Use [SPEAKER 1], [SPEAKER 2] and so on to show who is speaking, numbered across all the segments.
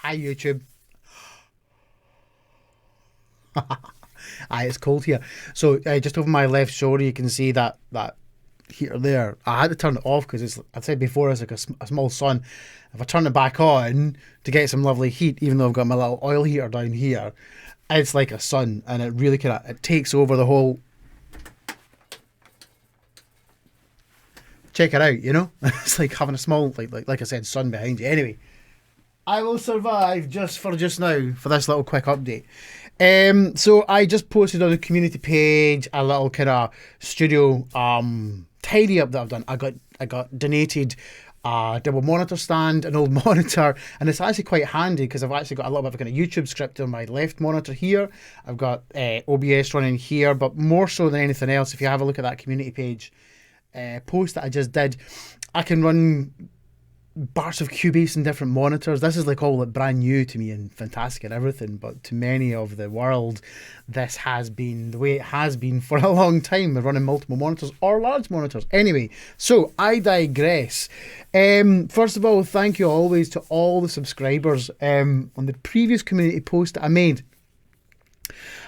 [SPEAKER 1] Hi YouTube. Aye, it's cold here. So just over my left shoulder, you can see that heater there. I had to turn it off because it's. I said before it's like a small sun. If I turn it back on to get some lovely heat, even though I've got my little oil heater down here, it's like a sun, and it really kind of it takes over the whole. Check it out, you know. It's like having a small like I said, sun behind you. Anyway, I will survive just now for this little quick update. So I just posted on the community page a little kind of studio tidy up that I've done. I got donated a double monitor stand, an old monitor, and it's actually quite handy because I've actually got a little bit of a kind of YouTube script on my left monitor here. I've got OBS running here, but more so than anything else, if you have a look at that community page post that I just did, I can run parts of Cubase and different monitors. This is like all like brand new to me and fantastic and everything, but to many of the world, this has been the way it has been for a long time. We're running multiple monitors or large monitors. Anyway, so I digress. First of all, thank you always to all the subscribers. On the previous community post that I made,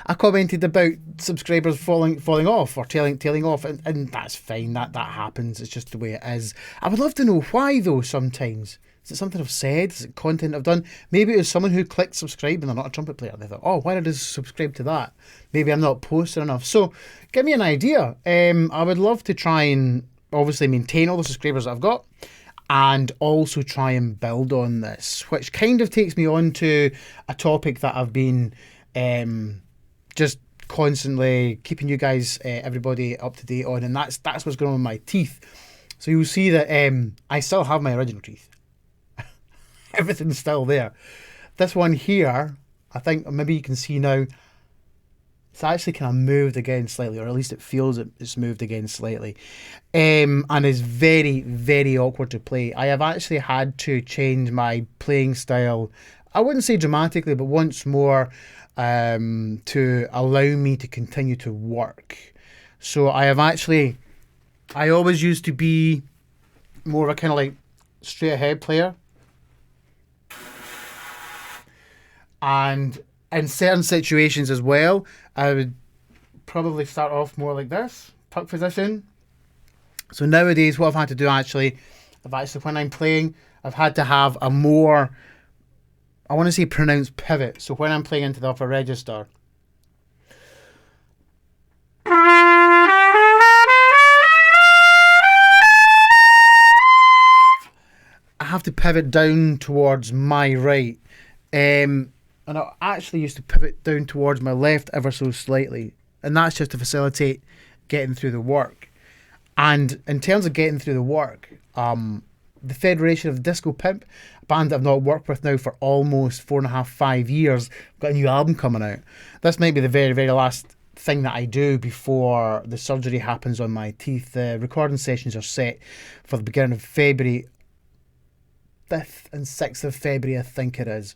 [SPEAKER 1] I commented about subscribers falling off or tailing off, and that's fine. That happens. It's just the way it is. I would love to know why though. Sometimes is it something I've said? Is it content I've done? Maybe it was someone who clicked subscribe and they're not a trumpet player. They thought, oh, why did I subscribe to that? Maybe I'm not posting enough. So give me an idea. I would love to try and obviously maintain all the subscribers that I've got, and also try and build on this, which kind of takes me on to a topic that I've been just constantly keeping you guys, everybody up to date on, and that's what's going on with my teeth. So you'll see that I still have my original teeth. Everything's still there. This one here, I think maybe you can see now, it's actually kind of moved again slightly, or at least it feels it's moved again slightly, and is very, very awkward to play. I have actually had to change my playing style. I wouldn't say dramatically, but once more, to allow me to continue to work. So I always used to be more of a kind of like straight ahead player, and in certain situations as well, I would probably start off more like this, tuck position. So nowadays what I've had to do when I'm playing, I've had to have a more, I want to say, pronounced pivot. So when I'm playing into the upper register, I have to pivot down towards my right. And I actually used to pivot down towards my left ever so slightly. And that's just to facilitate getting through the work. And in terms of getting through the work, the Federation of Disco Pimp, a band that I've not worked with now for almost 4.5, 5 years, got a new album coming out. This might be the very, very last thing that I do before the surgery happens on my teeth. The recording sessions are set for the beginning of February, 5th and 6th of February, I think it is.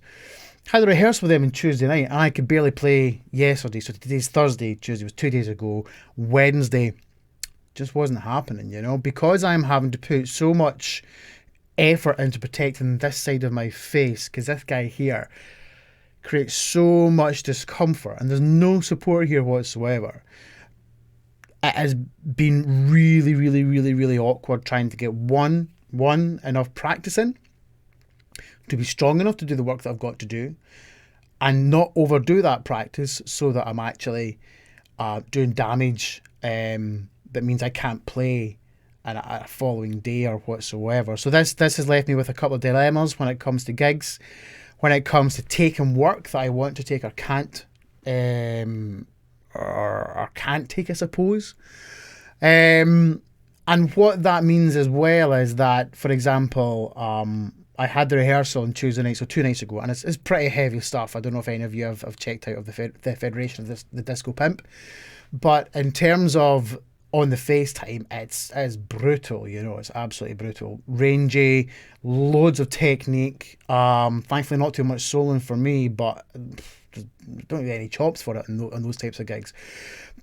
[SPEAKER 1] Had a rehearsal with them on Tuesday night, and I could barely play yesterday. So today's Thursday, Tuesday was 2 days ago. Wednesday just wasn't happening, you know, because I'm having to put so much effort into protecting this side of my face, because this guy here creates so much discomfort and there's no support here whatsoever. It has been really, really, really, really awkward trying to get one enough practicing to be strong enough to do the work that I've got to do, and not overdo that practice so that I'm actually doing damage that means I can't play a following day or whatsoever. So this has left me with a couple of dilemmas when it comes to gigs, when it comes to taking work that I want to take or can't, or can't take, I suppose. And what that means as well is that, for example, I had the rehearsal on Tuesday night, so 2 nights ago, and it's pretty heavy stuff. I don't know if any of you have checked out of the Federation of the Disco Pimp, but in terms of on the FaceTime, it's brutal, you know, it's absolutely brutal. Rangy, loads of technique, thankfully not too much soloing for me, but don't get any chops for it on those types of gigs.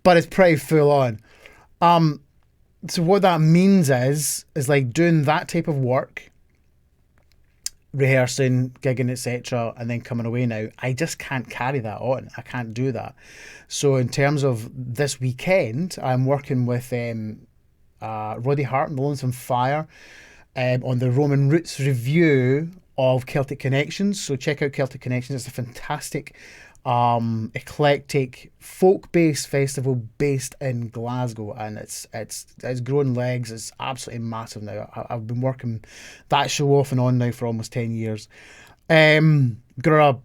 [SPEAKER 1] But it's pretty full on. So what that means is like doing that type of work rehearsing, gigging, etc., and then coming away now, I just can't carry that on. I can't do that. So in terms of this weekend, I'm working with Roddy Hart and the Lonesome Fire on the Roman Roots review of Celtic Connections. So check out Celtic Connections. It's a fantastic, eclectic folk-based festival based in Glasgow, and it's grown legs. It's absolutely massive now. I've been working that show off and on now for almost 10 years. Got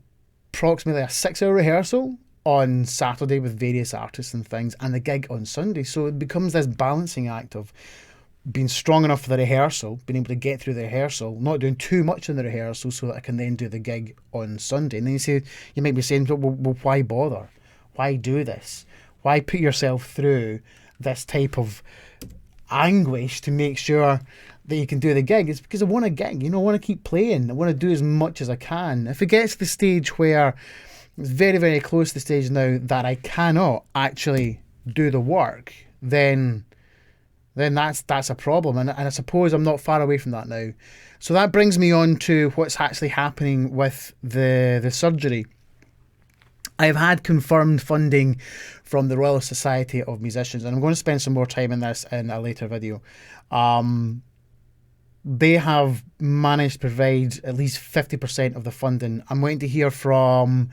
[SPEAKER 1] approximately a 6-hour rehearsal on Saturday with various artists and things, and the gig on Sunday. So it becomes this balancing act of being strong enough for the rehearsal, being able to get through the rehearsal, not doing too much in the rehearsal so that I can then do the gig on Sunday. And then you might be saying, well, why bother? Why do this? Why put yourself through this type of anguish to make sure that you can do the gig? It's because I want a gig, I want to keep playing. I want to do as much as I can. If it gets to the stage where it's very, very close to the stage now that I cannot actually do the work, then that's a problem. And I suppose I'm not far away from that now. So that brings me on to what's actually happening with the surgery. I've had confirmed funding from the Royal Society of Musicians, and I'm going to spend some more time on this in a later video. They have managed to provide at least 50% of the funding. I'm waiting to hear from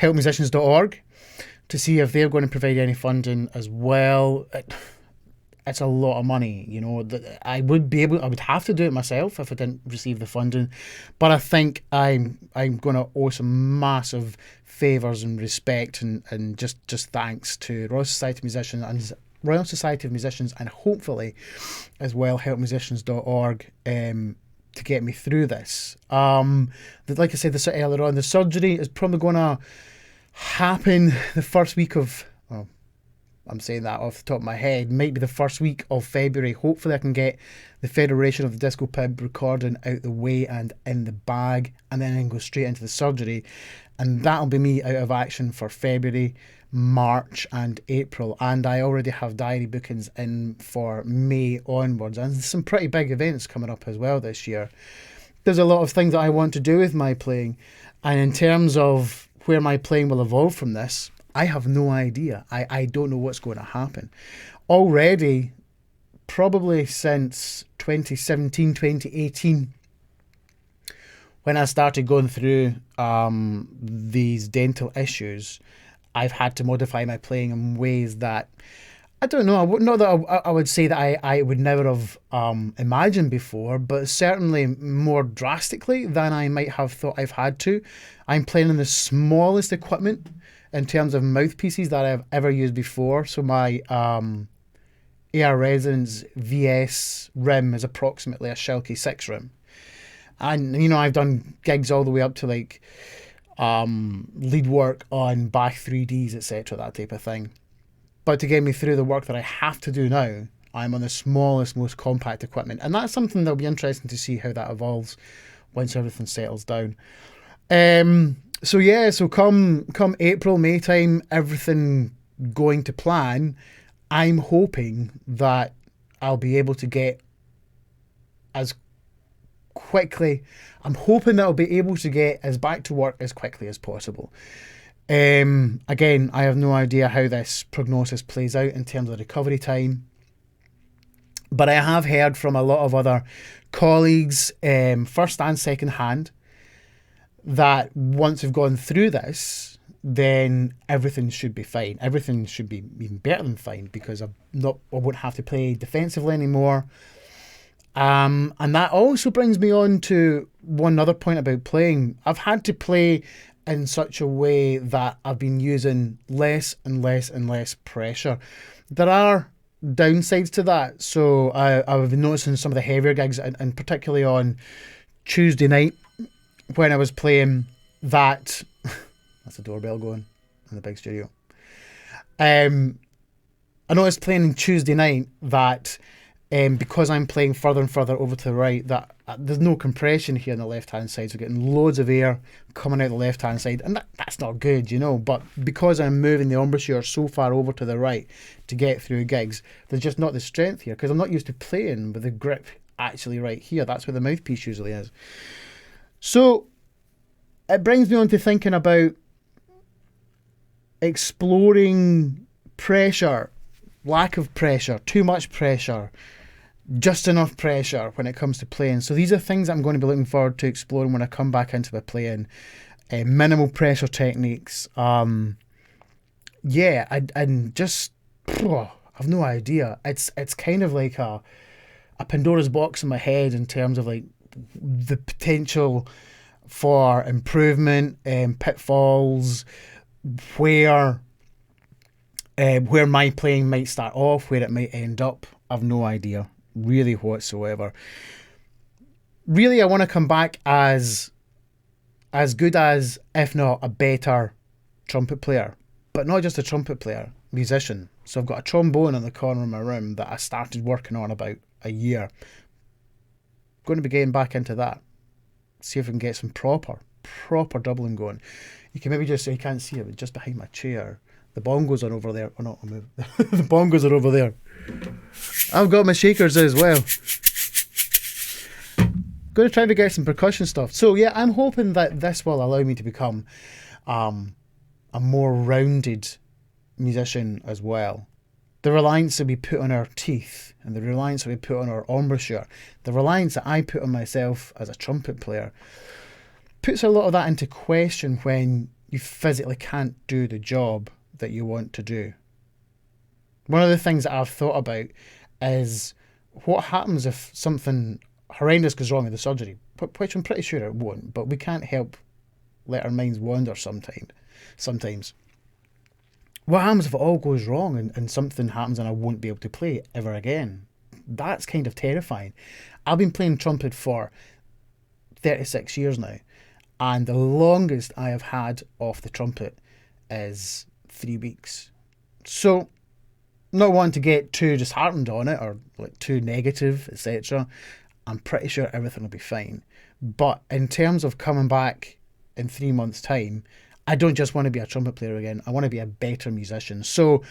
[SPEAKER 1] helpmusicians.org to see if they're going to provide any funding as well. It's a lot of money, I would have to do it myself if I didn't receive the funding. But I think I'm going to owe some massive favours and respect and just thanks to Royal Society of Musicians and hopefully as well helpmusicians.org to get me through this. Like I said earlier on, the surgery is probably going to happen the first week of... I'm saying that off the top of my head. Might be the first week of February. Hopefully I can get the Federation of the Disco Pub recording out the way and in the bag, and then I can go straight into the surgery. And that'll be me out of action for February, March and April. And I already have diary bookings in for May onwards. And some pretty big events coming up as well this year. There's a lot of things that I want to do with my playing. And in terms of where my playing will evolve from this, I have no idea. I don't know what's going to happen. Already, probably since 2017, 2018, when I started going through these dental issues, I've had to modify my playing in ways that, I don't know, not that I would say that I would never have imagined before, but certainly more drastically than I might have thought I've had to. I'm playing in the smallest equipment in terms of mouthpieces that I've ever used before. So my AR Resonance VS rim is approximately a Shilke 6 rim. And, I've done gigs all the way up to like lead work on Bach 3Ds, etc., that type of thing. But to get me through the work that I have to do now, I'm on the smallest, most compact equipment. And that's something that'll be interesting to see how that evolves once everything settles down. So come April, May time, everything going to plan, I'm hoping that I'll be able to get as quickly, I'm hoping that I'll be able to get as back to work as quickly as possible. Again, I have no idea how this prognosis plays out in terms of recovery time, but I have heard from a lot of other colleagues, first and second hand, that once we've gone through this, then everything should be fine. Everything should be even better than fine, because I won't have to play defensively anymore. And that also brings me on to one other point about playing. I've had to play in such a way that I've been using less and less and less pressure. There are downsides to that. So I've been noticing some of the heavier gigs, and particularly on Tuesday night when I was playing that... That's the doorbell going in the big studio. I noticed playing on Tuesday night that because I'm playing further and further over to the right, that there's no compression here on the left-hand side, so getting loads of air coming out the left-hand side, and that's not good, but because I'm moving the embouchure so far over to the right to get through gigs, there's just not the strength here, because I'm not used to playing with the grip actually right here. That's where the mouthpiece usually is. So it brings me on to thinking about exploring pressure, lack of pressure, too much pressure, just enough pressure when it comes to playing. So these are things I'm going to be looking forward to exploring when I come back into the playing. Minimal pressure techniques. And just I've no idea. It's kind of like a Pandora's box in my head in terms of like the potential for improvement, pitfalls, where my playing might start off, where it might end up. I've no idea, really, whatsoever. Really, I want to come back as good as, if not a better, trumpet player. But not just a trumpet player, musician. So I've got a trombone in the corner of my room that I started working on about a year. Going to be getting back into that. See if we can get some proper doubling going. You can maybe just, you can't see it, but just behind my chair, the bongos are over there. Oh, not the bongos are over there. I've got my shakers as well. Going to try to get some percussion stuff. So yeah, I'm hoping that this will allow me to become a more rounded musician as well. The reliance that we put on our teeth and the reliance that we put on our embouchure, the reliance that I put on myself as a trumpet player, puts a lot of that into question when you physically can't do the job that you want to do. One of the things that I've thought about is what happens if something horrendous goes wrong in the surgery, which I'm pretty sure it won't, but we can't help let our minds wander sometimes. What happens if it all goes wrong and something happens and I won't be able to play ever again? That's kind of terrifying. I've been playing trumpet for 36 years now, and the longest I have had off the trumpet is 3 weeks. So, not wanting to get too disheartened on it or like too negative, etc. I'm pretty sure everything will be fine. But in terms of coming back in 3 months' time, I don't just want to be a trumpet player again. I want to be a better musician. So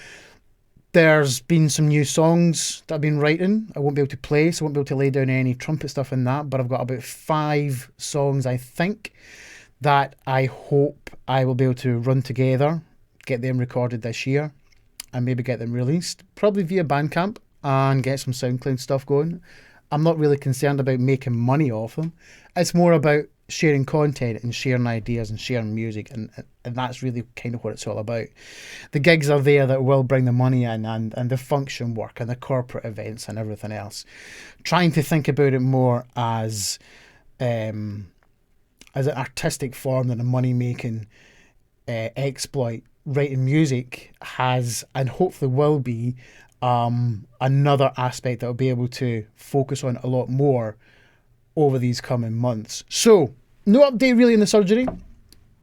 [SPEAKER 1] there's been some new songs that I've been writing. I won't be able to play, so I won't be able to lay down any trumpet stuff in that. But I've got about 5 songs, I think, that I hope I will be able to run together, get them recorded this year, and maybe get them released, probably via Bandcamp, and get some SoundCloud stuff going. I'm not really concerned about making money off them. It's more about sharing content and sharing ideas and sharing music, and that's really kind of what it's all about. The gigs are there that will bring the money in, and the function work and the corporate events and everything else. Trying to think about it more as an artistic form than a money-making exploit. Writing music has, and hopefully will be, another aspect that I'll be able to focus on a lot more over these coming months. So, no update really in the surgery.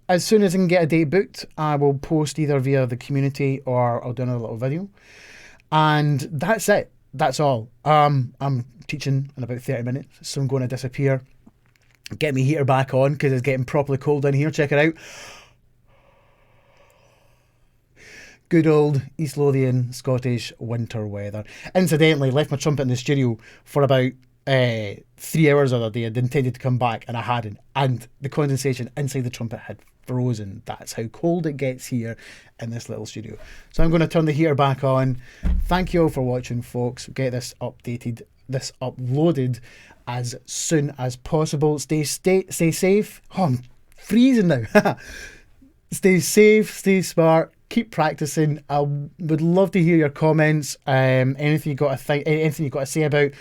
[SPEAKER 1] As soon as I can get a date booked, I will post either via the community or I'll do another little video. And that's it. That's all. I'm teaching in about 30 minutes, so I'm going to disappear. Get my heater back on because it's getting properly cold in here. Check it out. Good old East Lothian Scottish winter weather. Incidentally, left my trumpet in the studio for about 3 hours the other day. I'd intended to come back and I hadn't. And the condensation inside the trumpet had frozen. That's how cold it gets here in this little studio. So I'm going to turn the heater back on. Thank you all for watching, folks. Get this uploaded as soon as possible. Stay safe. Oh, I'm freezing now. Stay safe, stay smart. Keep practicing. I would love to hear your comments. Anything you got to say about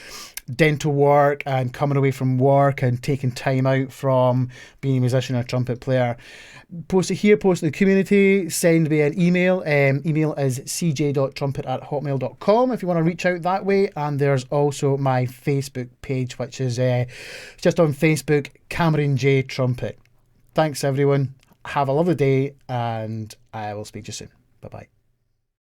[SPEAKER 1] dental work and coming away from work and taking time out from being a musician or a trumpet player. Post it here, post it in the community, send me an email. Email is cj.trumpet@hotmail.com if you want to reach out that way. And there's also my Facebook page, which is just on Facebook, Cameron J Trumpet. Thanks everyone. Have a lovely day, and I will speak to you soon. Bye-bye.